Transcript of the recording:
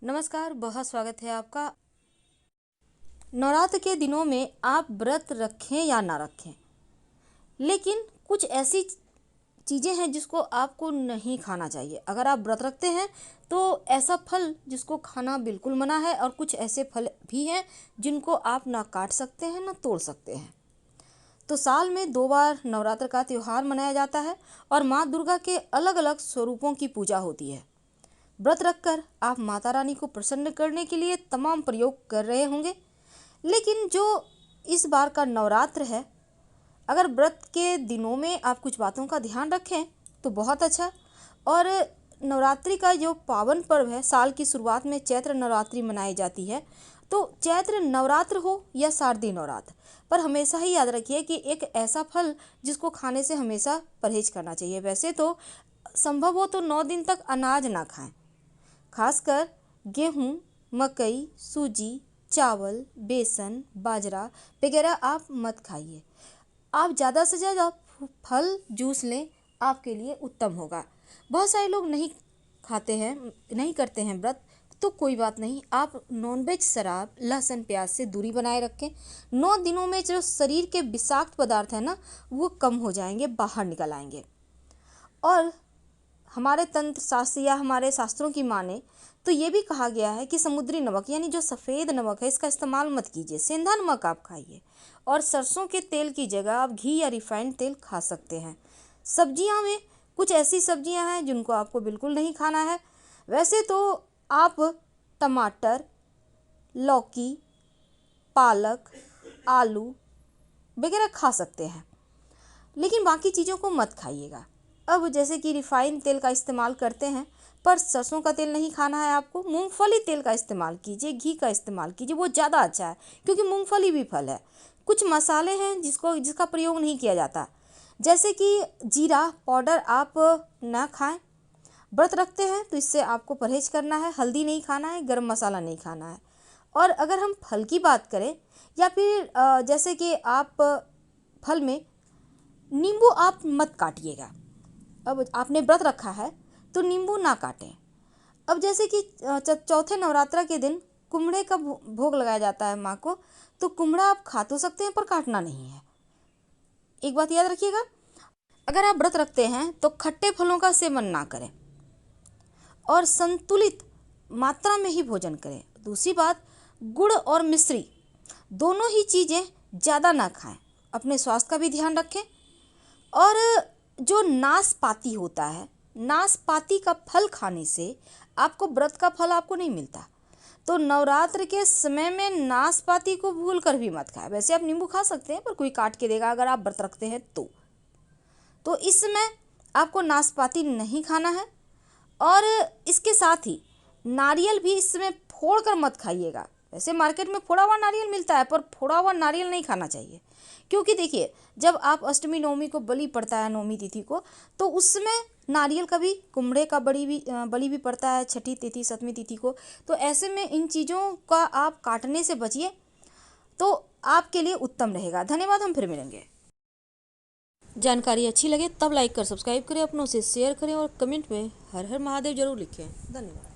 नमस्कार, बहुत स्वागत है आपका। नवरात्र के दिनों में आप व्रत रखें या ना रखें, लेकिन कुछ ऐसी चीज़ें हैं जिसको आपको नहीं खाना चाहिए। अगर आप व्रत रखते हैं तो ऐसा फल जिसको खाना बिल्कुल मना है, और कुछ ऐसे फल भी हैं जिनको आप ना काट सकते हैं ना तोड़ सकते हैं। तो साल में 2 बार नवरात्र का त्यौहार मनाया जाता है और माँ दुर्गा के अलग अलग स्वरूपों की पूजा होती है। व्रत रखकर आप माता रानी को प्रसन्न करने के लिए तमाम प्रयोग कर रहे होंगे, लेकिन जो इस बार का नवरात्र है, अगर व्रत के दिनों में आप कुछ बातों का ध्यान रखें तो बहुत अच्छा। और नवरात्रि का जो पावन पर्व है, साल की शुरुआत में चैत्र नवरात्रि मनाई जाती है। तो चैत्र नवरात्र हो या शारदीय नवरात्र, पर हमेशा ही याद रखिए कि एक ऐसा फल जिसको खाने से हमेशा परहेज करना चाहिए। वैसे तो संभव हो तो 9 दिन तक अनाज ना खाएं, खासकर गेहूँ, मकई, सूजी, चावल, बेसन, बाजरा वगैरह आप मत खाइए। आप ज़्यादा से ज़्यादा फल जूस लें, आपके लिए उत्तम होगा। बहुत सारे लोग नहीं खाते हैं, नहीं करते हैं व्रत, तो कोई बात नहीं। आप नॉनवेज, शराब, लहसुन, प्याज से दूरी बनाए रखें। 9 दिनों में जो शरीर के विषाक्त पदार्थ हैं ना, वो कम हो जाएंगे, बाहर निकल आएंगे। और हमारे तंत्र शास्त्र या हमारे शास्त्रों की माने तो ये भी कहा गया है कि समुद्री नमक यानी जो सफ़ेद नमक है, इसका इस्तेमाल मत कीजिए। सेंधा नमक आप खाइए, और सरसों के तेल की जगह आप घी या रिफाइंड तेल खा सकते हैं। सब्जियां में कुछ ऐसी सब्जियां हैं जिनको आपको बिल्कुल नहीं खाना है। वैसे तो आप टमाटर, लौकी, पालक, आलू वगैरह खा सकते हैं, लेकिन बाकी चीज़ों को मत खाइएगा। अब जैसे कि रिफाइंड तेल का इस्तेमाल करते हैं, पर सरसों का तेल नहीं खाना है आपको। मूंगफली तेल का इस्तेमाल कीजिए, घी का इस्तेमाल कीजिए, वो ज़्यादा अच्छा है, क्योंकि मूंगफली भी फल है। कुछ मसाले हैं जिसका प्रयोग नहीं किया जाता, जैसे कि जीरा पाउडर आप ना खाएं। व्रत रखते हैं तो इससे आपको परहेज करना है। हल्दी नहीं खाना है, गरम मसाला नहीं खाना है। और अगर हम फल की बात करें, या फिर जैसे कि आप फल में नींबू आप मत काटिएगा। अब आपने व्रत रखा है तो नींबू ना काटें। अब जैसे कि चौथे नवरात्रा के दिन कुम्हड़े का भोग लगाया जाता है माँ को, तो कुम्हड़ा आप खा तो सकते हैं पर काटना नहीं है। एक बात याद रखिएगा, अगर आप व्रत रखते हैं तो खट्टे फलों का सेवन ना करें और संतुलित मात्रा में ही भोजन करें। दूसरी बात, गुड़ और मिश्री दोनों ही चीज़ें ज़्यादा ना खाएं। अपने स्वास्थ्य का भी ध्यान रखें। और जो नाशपाती होता है, नाशपाती का फल खाने से आपको व्रत का फल आपको नहीं मिलता। तो नवरात्र के समय में नाशपाती को भूल कर भी मत खाएं। वैसे आप नींबू खा सकते हैं, पर कोई काट के देगा अगर आप व्रत रखते हैं तो इस समय आपको नाशपाती नहीं खाना है। और इसके साथ ही नारियल भी इस समय फोड़ कर मत खाइएगा। वैसे मार्केट में फोड़ा हुआ नारियल मिलता है, पर फोड़ा हुआ नारियल नहीं खाना चाहिए, क्योंकि देखिए, जब आप अष्टमी नवमी को बलि पड़ता है, नवमी तिथि को, तो उस समय नारियल का भी, कुम्हड़े का बलि भी पड़ता है, छठी तिथि, सप्तमी तिथि को। तो ऐसे में इन चीज़ों का आप काटने से बचिए, तो आपके लिए उत्तम रहेगा। धन्यवाद, हम फिर मिलेंगे। जानकारी अच्छी लगे तब लाइक कर सब्सक्राइब करें, अपनों से शेयर करें और कमेंट में हर हर महादेव जरूर लिखें। धन्यवाद।